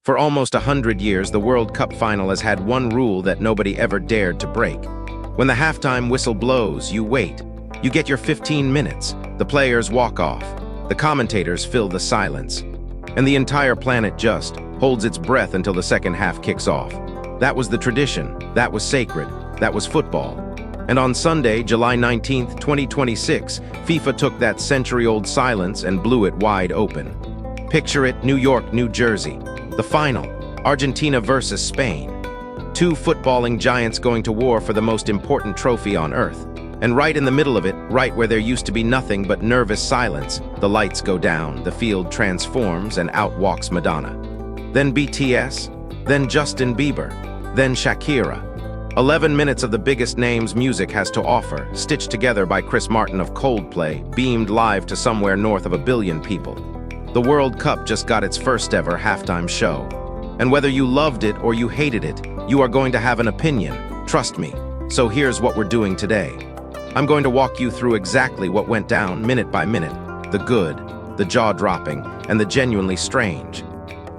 For almost 100 years, the World Cup final has had one rule that nobody ever dared to break. When the halftime whistle blows, you wait. You get your 15 minutes. The players walk off. The commentators fill the silence. And the entire planet just holds its breath until the second half kicks off. That was the tradition. That was sacred. That was football. And on Sunday, July 19th, 2026, FIFA took that century-old silence and blew it wide open. Picture it, New York, New Jersey. The final, Argentina versus Spain. Two footballing giants going to war for the most important trophy on earth. And right in the middle of it, right where there used to be nothing but nervous silence, the lights go down, the field transforms, and out walks Madonna. Then BTS, then Justin Bieber, then Shakira. 11 minutes of the biggest names music has to offer, stitched together by Chris Martin of Coldplay, beamed live to somewhere north of 1 billion people. The World Cup just got its first ever halftime show. And whether you loved it or you hated it, you are going to have an opinion, trust me. So here's what we're doing today. I'm going to walk you through exactly what went down minute by minute, the good, the jaw-dropping, and the genuinely strange.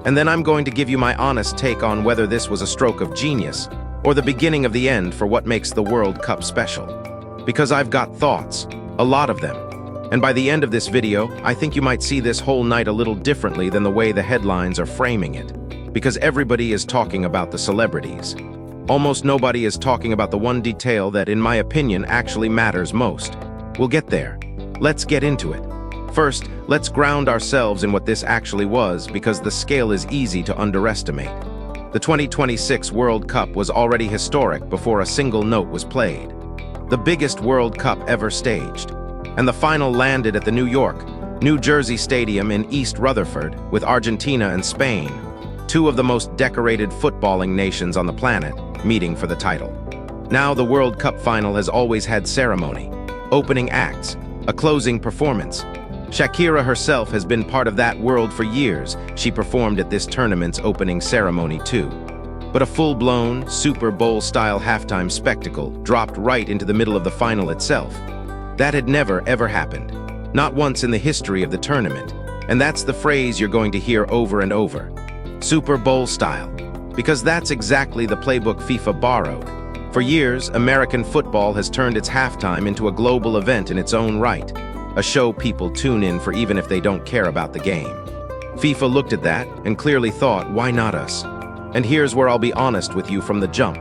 And then I'm going to give you my honest take on whether this was a stroke of genius or the beginning of the end for what makes the World Cup special. Because I've got thoughts, a lot of them. And by the end of this video, I think you might see this whole night a little differently than the way the headlines are framing it. Because everybody is talking about the celebrities. Almost nobody is talking about the one detail that, in my opinion, actually matters most. We'll get there. Let's get into it. First, let's ground ourselves in what this actually was, because the scale is easy to underestimate. The 2026 World Cup was already historic before a single note was played. The biggest World Cup ever staged. And the final landed at the New York, New Jersey Stadium in East Rutherford with Argentina and Spain, two of the most decorated footballing nations on the planet, meeting for the title. Now the World Cup final has always had ceremony, opening acts, a closing performance. Shakira herself has been part of that world for years. She performed at this tournament's opening ceremony too. But a full-blown, Super Bowl-style halftime spectacle dropped right into the middle of the final itself. That had never, ever happened. Not once in the history of the tournament. And that's the phrase you're going to hear over and over. Super Bowl style. Because that's exactly the playbook FIFA borrowed. For years, American football has turned its halftime into a global event in its own right. A show people tune in for even if they don't care about the game. FIFA looked at that and clearly thought, why not us? And here's where I'll be honest with you from the jump.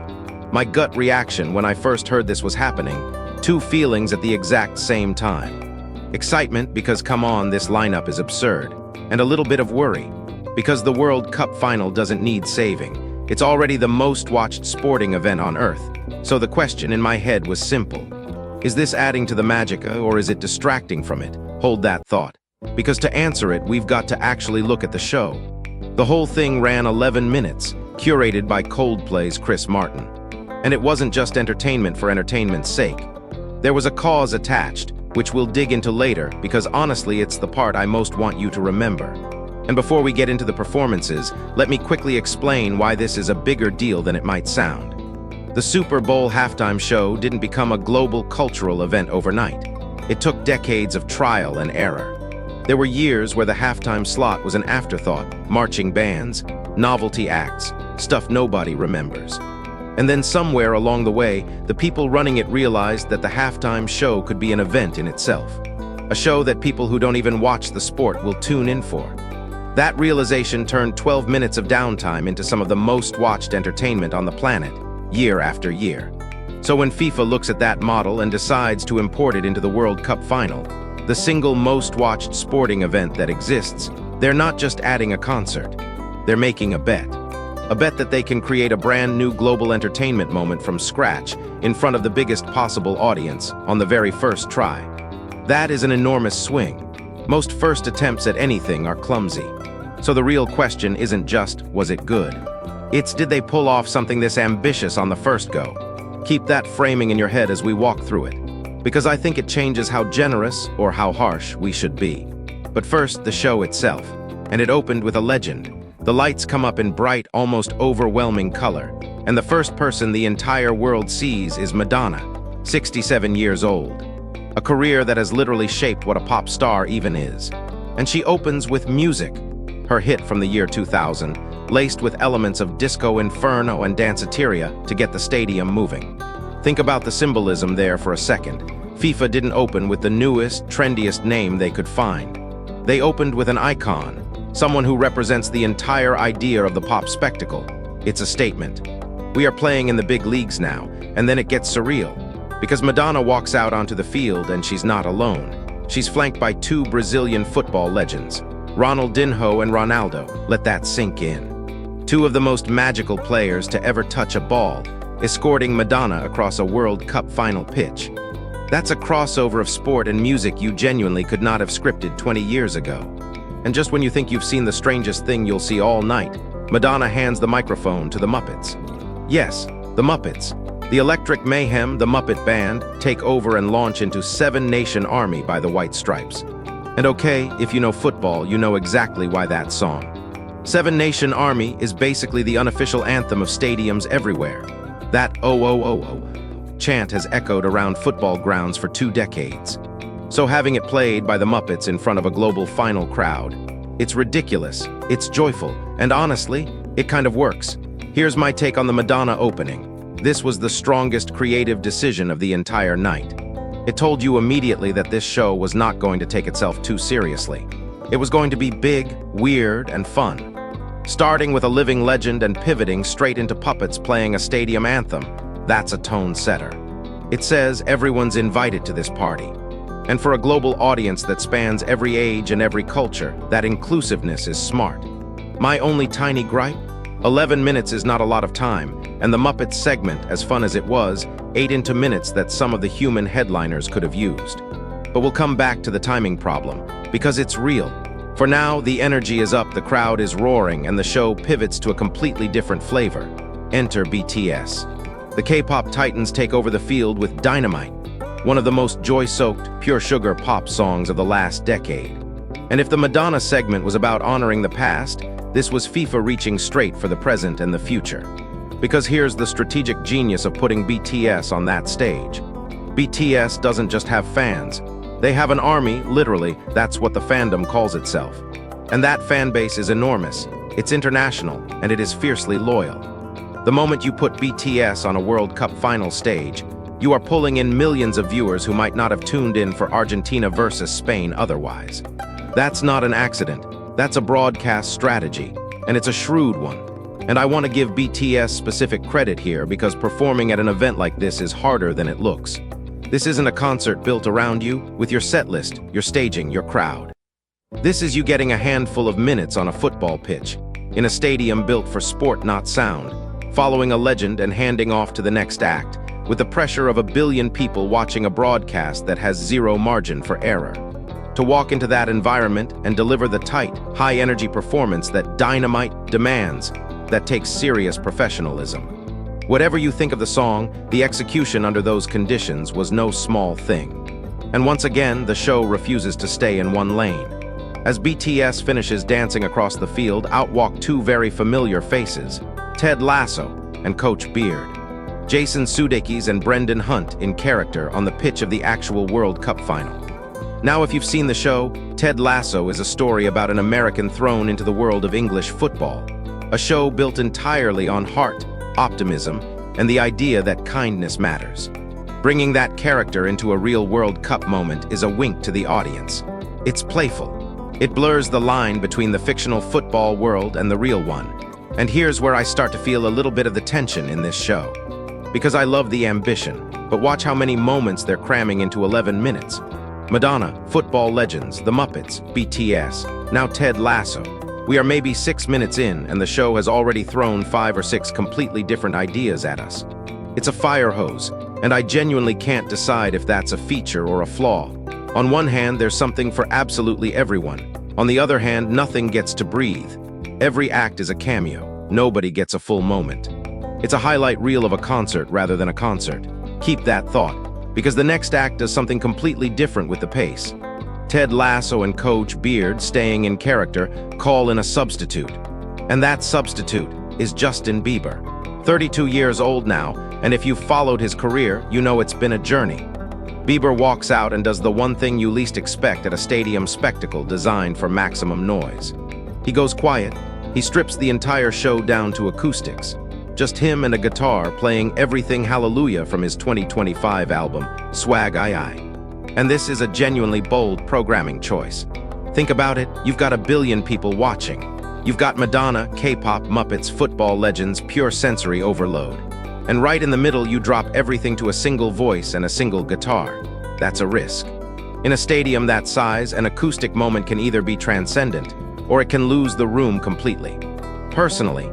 My gut reaction when I first heard this was happening, two feelings at the exact same time. Excitement because, come on, this lineup is absurd. And a little bit of worry, because the World Cup final doesn't need saving. It's already the most watched sporting event on Earth. So the question in my head was simple. Is this adding to the magica or is it distracting from it? Hold that thought. Because to answer it, we've got to actually look at the show. The whole thing ran 11 minutes, curated by Coldplay's Chris Martin. And it wasn't just entertainment for entertainment's sake. There was a cause attached, which we'll dig into later, because honestly, it's the part I most want you to remember. And before we get into the performances, let me quickly explain why this is a bigger deal than it might sound. The Super Bowl halftime show didn't become a global cultural event overnight. It took decades of trial and error. There were years where the halftime slot was an afterthought, marching bands, novelty acts, stuff nobody remembers. And then somewhere along the way, the people running it realized that the halftime show could be an event in itself. A show that people who don't even watch the sport will tune in for. That realization turned 12 minutes of downtime into some of the most watched entertainment on the planet, year after year. So when FIFA looks at that model and decides to import it into the World Cup final, the single most watched sporting event that exists, they're not just adding a concert. They're making a bet. A bet that they can create a brand new global entertainment moment from scratch in front of the biggest possible audience on the very first try. That is an enormous swing. Most first attempts at anything are clumsy. So the real question isn't just, was it good? It's, did they pull off something this ambitious on the first go? Keep that framing in your head as we walk through it, because I think it changes how generous or how harsh we should be. But first, the show itself. And it opened with a legend. The lights come up in bright, almost overwhelming color, and the first person the entire world sees is Madonna, 67 years old. A career that has literally shaped what a pop star even is. And she opens with music. Her hit from the year 2000, laced with elements of disco inferno and danceteria to get the stadium moving. Think about the symbolism there for a second. FIFA didn't open with the newest, trendiest name they could find. They opened with an icon, someone who represents the entire idea of the pop spectacle. It's a statement. We are playing in the big leagues now, and then it gets surreal. Because Madonna walks out onto the field and she's not alone. She's flanked by two Brazilian football legends, Ronaldinho and Ronaldo. Let that sink in. Two of the most magical players to ever touch a ball, escorting Madonna across a World Cup final pitch. That's a crossover of sport and music you genuinely could not have scripted 20 years ago. And just when you think you've seen the strangest thing you'll see all night, Madonna hands the microphone to the Muppets. Yes, the Muppets. The Electric Mayhem, the Muppet Band, take over and launch into Seven Nation Army by the White Stripes. And okay, if you know football, you know exactly why that song. Seven Nation Army is basically the unofficial anthem of stadiums everywhere. That "oh, oh, oh, oh" chant has echoed around football grounds for 2 decades. So having it played by the Muppets in front of a global final crowd, it's ridiculous, it's joyful, and honestly, it kind of works. Here's my take on the Madonna opening. This was the strongest creative decision of the entire night. It told you immediately that this show was not going to take itself too seriously. It was going to be big, weird, and fun. Starting with a living legend and pivoting straight into puppets playing a stadium anthem, that's a tone setter. It says everyone's invited to this party. And for a global audience that spans every age and every culture, that inclusiveness is smart. My only tiny gripe? 11 minutes is not a lot of time, and the Muppets segment, as fun as it was, ate into minutes that some of the human headliners could have used. But we'll come back to the timing problem, because it's real. For now, the energy is up, the crowd is roaring, and the show pivots to a completely different flavor. Enter BTS. The K-pop titans take over the field with Dynamite, one of the most joy-soaked, pure sugar pop songs of the last decade. And if the Madonna segment was about honoring the past, this was FIFA reaching straight for the present and the future. Because here's the strategic genius of putting BTS on that stage. BTS doesn't just have fans. They have an army, literally, that's what the fandom calls itself. And that fan base is enormous, it's international, and it is fiercely loyal. The moment you put BTS on a World Cup final stage, you are pulling in millions of viewers who might not have tuned in for Argentina versus Spain otherwise. That's not an accident. That's a broadcast strategy, and it's a shrewd one. And I want to give BTS specific credit here because performing at an event like this is harder than it looks. This isn't a concert built around you, with your set list, your staging, your crowd. This is you getting a handful of minutes on a football pitch, in a stadium built for sport, not sound, following a legend and handing off to the next act, with the pressure of 1 billion people watching a broadcast that has zero margin for error. To walk into that environment and deliver the tight, high-energy performance that Dynamite demands, that takes serious professionalism. Whatever you think of the song, the execution under those conditions was no small thing. And once again, the show refuses to stay in one lane. As BTS finishes dancing across the field, out walk 2 very familiar faces, Ted Lasso and Coach Beard. Jason Sudeikis and Brendan Hunt in character on the pitch of the actual World Cup final. Now, if you've seen the show, Ted Lasso is a story about an American thrown into the world of English football. A show built entirely on heart, optimism, and the idea that kindness matters. Bringing that character into a real World Cup moment is a wink to the audience. It's playful. It blurs the line between the fictional football world and the real one. And here's where I start to feel a little bit of the tension in this show. Because I love the ambition, but watch how many moments they're cramming into 11 minutes. Madonna, football legends, the Muppets, BTS, now Ted Lasso. We are maybe 6 minutes in, and the show has already thrown 5 or 6 completely different ideas at us. It's a fire hose, and I genuinely can't decide if that's a feature or a flaw. On one hand, there's something for absolutely everyone. On the other hand, nothing gets to breathe. Every act is a cameo. Nobody gets a full moment. It's a highlight reel of a concert rather than a concert. Keep that thought, because the next act does something completely different with the pace. Ted Lasso and Coach Beard, staying in character, call in a substitute. And that substitute is Justin Bieber. 32 years old now, and if you've followed his career, you know it's been a journey. Bieber walks out and does the one thing you least expect at a stadium spectacle designed for maximum noise. He goes quiet, He strips the entire show down to acoustics. Just him and a guitar playing Everything Hallelujah from his 2025 album, Swag II. And this is a genuinely bold programming choice. Think about it, you've got 1 billion people watching. You've got Madonna, K-pop, Muppets, football legends, pure sensory overload. And right in the middle you drop everything to a single voice and a single guitar. That's a risk. In a stadium that size, an acoustic moment can either be transcendent, or it can lose the room completely. Personally,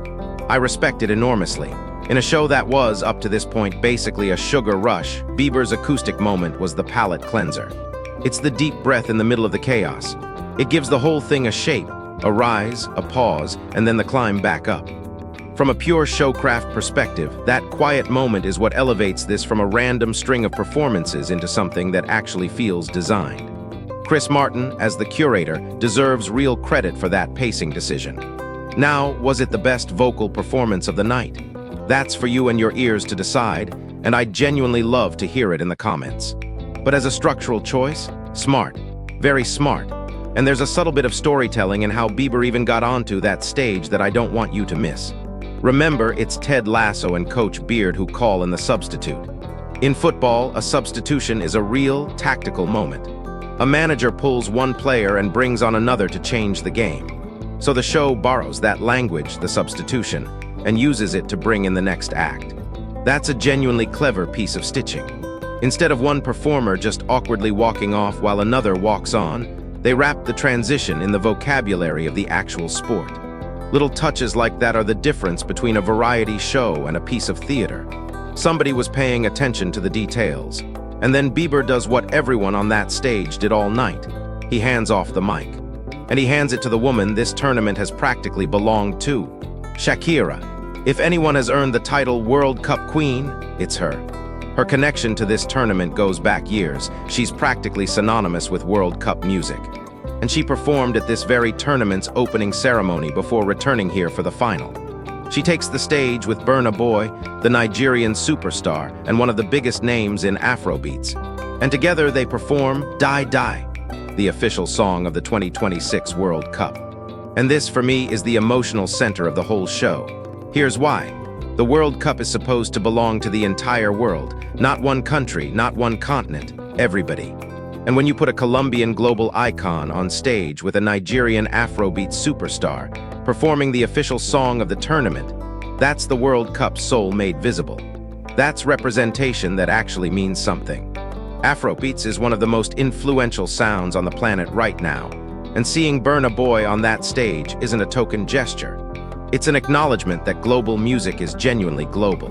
I respect it enormously. In a show that was, up to this point, basically a sugar rush, Bieber's acoustic moment was the palate cleanser. It's the deep breath in the middle of the chaos. It gives the whole thing a shape, a rise, a pause, and then the climb back up. From a pure showcraft perspective, that quiet moment is what elevates this from a random string of performances into something that actually feels designed. Chris Martin, as the curator, deserves real credit for that pacing decision. Now, was it the best vocal performance of the night? That's for you and your ears to decide, and I'd genuinely love to hear it in the comments. But as a structural choice, smart, very smart. And there's a subtle bit of storytelling in how Bieber even got onto that stage that I don't want you to miss. Remember, it's Ted Lasso and Coach Beard who call in the substitute. In football, a substitution is a real, tactical moment. A manager pulls one player and brings on another to change the game. So the show borrows that language, the substitution, and uses it to bring in the next act. That's a genuinely clever piece of stitching. Instead of one performer just awkwardly walking off while another walks on, they wrap the transition in the vocabulary of the actual sport. Little touches like that are the difference between a variety show and a piece of theater. Somebody was paying attention to the details. And then Bieber does what everyone on that stage did all night. He hands off the mic. And he hands it to the woman this tournament has practically belonged to. Shakira. If anyone has earned the title World Cup Queen, it's her. Her connection to this tournament goes back years. She's practically synonymous with World Cup music. And she performed at this very tournament's opening ceremony before returning here for the final. She takes the stage with Burna Boy, the Nigerian superstar and one of the biggest names in Afrobeats. And together they perform Die Die, the official song of the 2026 World Cup. And this, for me, is the emotional center of the whole show. Here's why. The World Cup is supposed to belong to the entire world, not one country, not one continent, everybody. And when you put a Colombian global icon on stage with a Nigerian Afrobeat superstar performing the official song of the tournament, that's the World Cup's soul made visible. That's representation that actually means something. Afrobeats is one of the most influential sounds on the planet right now, and seeing Burna Boy on that stage isn't a token gesture. It's an acknowledgement that global music is genuinely global.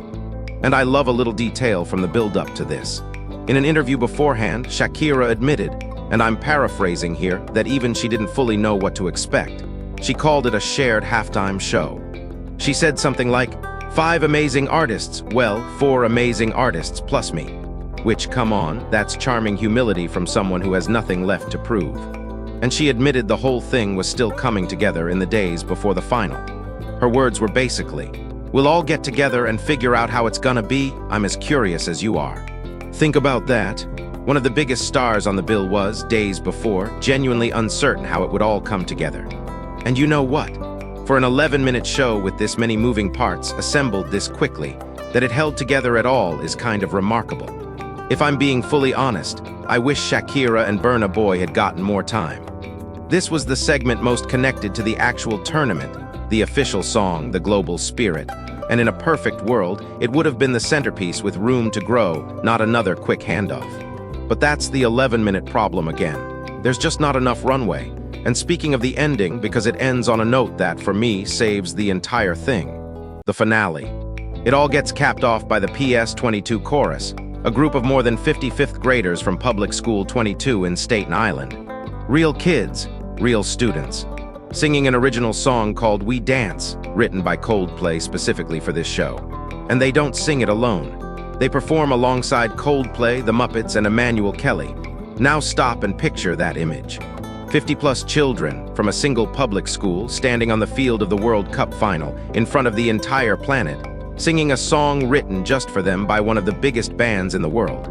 And I love a little detail from the build-up to this. In an interview beforehand, Shakira admitted, and I'm paraphrasing here, that even she didn't fully know what to expect. She called it a shared halftime show. She said something like, 5 amazing artists, well, 4 amazing artists plus me. Which, come on, that's charming humility from someone who has nothing left to prove. And she admitted the whole thing was still coming together in the days before the final. Her words were basically, we'll all get together and figure out how it's gonna be. I'm as curious as you are. Think about that. One of the biggest stars on the bill was, days before, genuinely uncertain how it would all come together. And you know what? For an 11-minute show with this many moving parts assembled this quickly, that it held together at all is kind of remarkable. If I'm being fully honest, I wish Shakira and Burna Boy had gotten more time. This was the segment most connected to the actual tournament, the official song, the global spirit. And in a perfect world, it would have been the centerpiece with room to grow, not another quick handoff. But that's the 11-minute problem again. There's just not enough runway. And speaking of the ending, because it ends on a note that, for me, saves the entire thing. The finale. It all gets capped off by the PS22 chorus, a group of more than 50 fifth graders from Public School 22 in Staten Island. Real kids, real students. Singing an original song called We Dance, written by Coldplay specifically for this show. And they don't sing it alone. They perform alongside Coldplay, the Muppets, and Emmanuel Kelly. Now stop and picture that image. 50-plus children from a single public school standing on the field of the World Cup final in front of the entire planet, singing a song written just for them by one of the biggest bands in the world.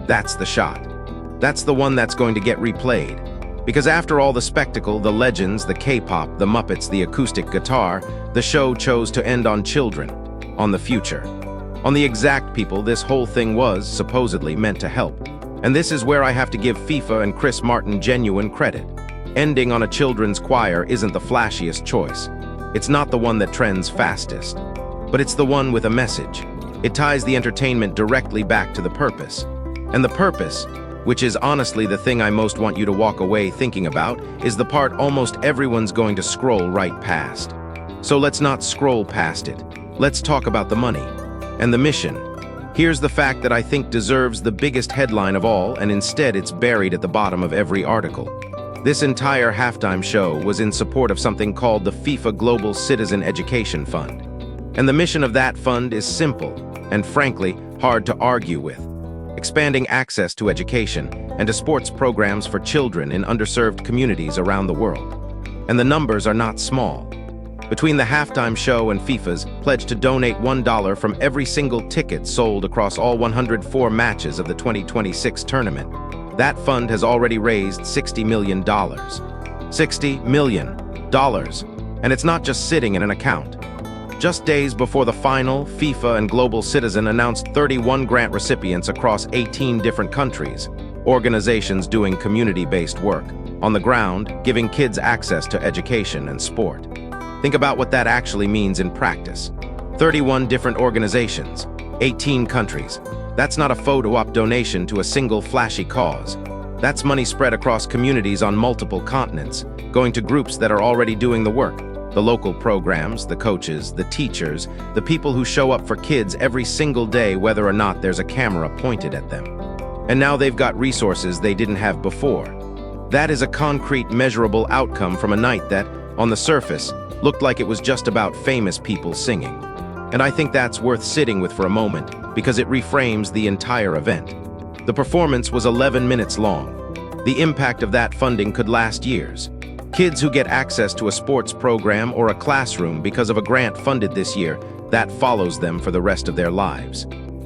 That's the shot. That's the one that's going to get replayed. Because after all the spectacle, the legends, the K-pop, the Muppets, the acoustic guitar, the show chose to end on children, on the future, on the exact people this whole thing was supposedly meant to help. And this is where I have to give FIFA and Chris Martin genuine credit. Ending on a children's choir isn't the flashiest choice. It's not the one that trends fastest, but it's the one with a message. It ties the entertainment directly back to the purpose. And the purpose, which is honestly the thing I most want you to walk away thinking about, is the part almost everyone's going to scroll right past. So let's not scroll past it. Let's talk about the money and the mission. Here's the fact that I think deserves the biggest headline of all, and instead it's buried at the bottom of every article. This entire halftime show was in support of something called the FIFA Global Citizen Education Fund. And the mission of that fund is simple and, frankly, hard to argue with: expanding access to education and to sports programs for children in underserved communities around the world. And the numbers are not small. Between the halftime show and FIFA's pledge to donate $1 from every single ticket sold across all 104 matches of the 2026 tournament, that fund has already raised $60 million. $60 million. And it's not just sitting in an account. Just days before the final, FIFA and Global Citizen announced 31 grant recipients across 18 different countries, organizations doing community-based work, on the ground, giving kids access to education and sport. Think about what that actually means in practice. 31 different organizations, 18 countries. That's not a photo-op donation to a single flashy cause. That's money spread across communities on multiple continents, going to groups that are already doing the work. The local programs, the coaches, the teachers, the people who show up for kids every single day whether or not there's a camera pointed at them. And now they've got resources they didn't have before. That is a concrete, measurable outcome from a night that, on the surface, looked like it was just about famous people singing. And I think that's worth sitting with for a moment, because it reframes the entire event. The performance was 11 minutes long. The impact of that funding could last years. Kids who get access to a sports program or a classroom because of a grant funded this year, that follows them for the rest of their lives.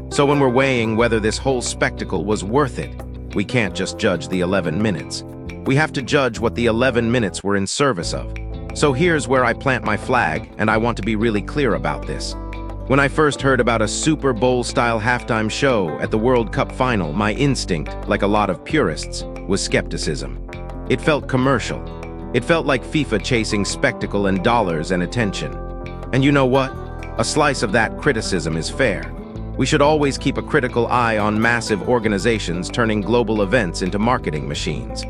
So when we're weighing whether this whole spectacle was worth it, we can't just judge the 11 minutes. We have to judge what the 11 minutes were in service of. So here's where I plant my flag, and I want to be really clear about this. When I first heard about a Super Bowl-style halftime show at the World Cup final, my instinct, like a lot of purists, was skepticism. It felt commercial. It felt like FIFA chasing spectacle and dollars and attention. And you know what? A slice of that criticism is fair. We should always keep a critical eye on massive organizations turning global events into marketing machines.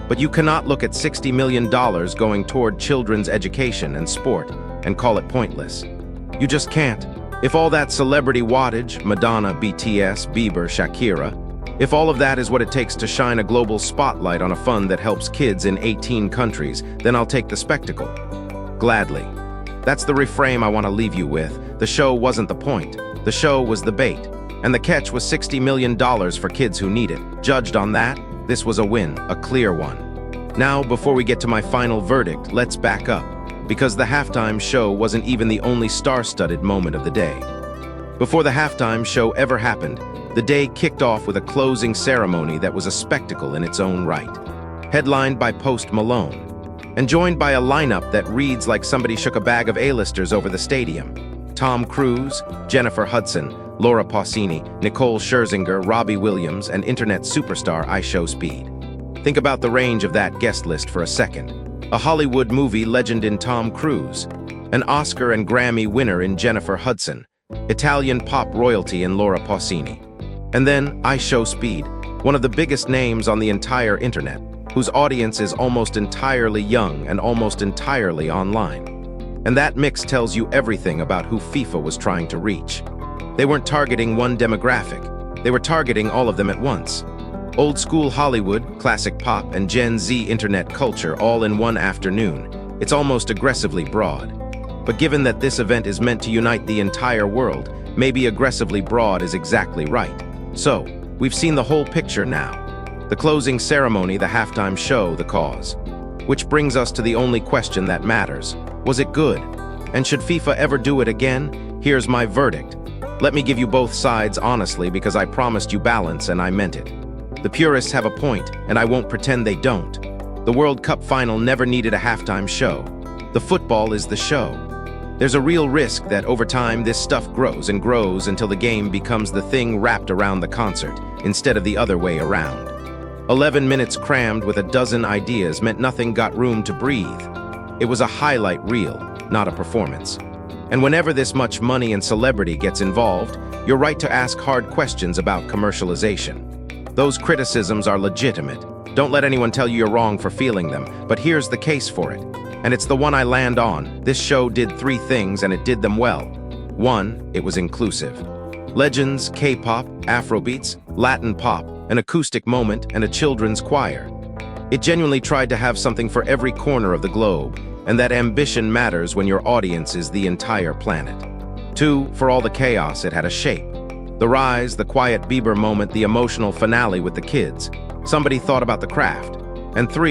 But you cannot look at $60 million going toward children's education and sport and call it pointless. You just can't. If all that celebrity wattage, Madonna, BTS, Bieber, Shakira, if all of that is what it takes to shine a global spotlight on a fund that helps kids in 18 countries, then I'll take the spectacle. Gladly. That's the reframe I want to leave you with. The show wasn't the point. The show was the bait. And the catch was $60 million for kids who need it. Judged on that, this was a win, a clear one. Now, before we get to my final verdict, let's back up, because the halftime show wasn't even the only star-studded moment of the day. Before the halftime show ever happened, the day kicked off with a closing ceremony that was a spectacle in its own right. Headlined by Post Malone, and joined by a lineup that reads like somebody shook a bag of A-listers over the stadium. Tom Cruise, Jennifer Hudson, Laura Pausini, Nicole Scherzinger, Robbie Williams, and internet superstar IShowSpeed. Think about the range of that guest list for a second. A Hollywood movie legend in Tom Cruise, an Oscar and Grammy winner in Jennifer Hudson, Italian pop royalty in Laura Pausini. And then IShowSpeed, one of the biggest names on the entire internet, whose audience is almost entirely young and almost entirely online. And that mix tells you everything about who FIFA was trying to reach. They weren't targeting one demographic. They were targeting all of them at once. Old school Hollywood, classic pop, and Gen Z internet culture all in one afternoon. It's almost aggressively broad. But given that this event is meant to unite the entire world, maybe aggressively broad is exactly right. So, we've seen the whole picture now. The closing ceremony, the halftime show, the cause. Which brings us to the only question that matters. Was it good? And should FIFA ever do it again? Here's my verdict. Let me give you both sides honestly, because I promised you balance and I meant it. The purists have a point, and I won't pretend they don't. The World Cup final never needed a halftime show. The football is the show. There's a real risk that over time this stuff grows and grows until the game becomes the thing wrapped around the concert, instead of the other way around. 11 minutes crammed with a dozen ideas meant nothing got room to breathe. It was a highlight reel, not a performance. And whenever this much money and celebrity gets involved, you're right to ask hard questions about commercialization. Those criticisms are legitimate. Don't let anyone tell you you're wrong for feeling them, but here's the case for it. And it's the one I land on. This show did 3 things and it did them well. 1, it was inclusive. Legends, K-pop, Afrobeats, Latin pop, an acoustic moment, and a children's choir. It genuinely tried to have something for every corner of the globe, and that ambition matters when your audience is the entire planet. 2, for all the chaos, it had a shape. The rise, the quiet Bieber moment, the emotional finale with the kids. Somebody thought about the craft. And 3,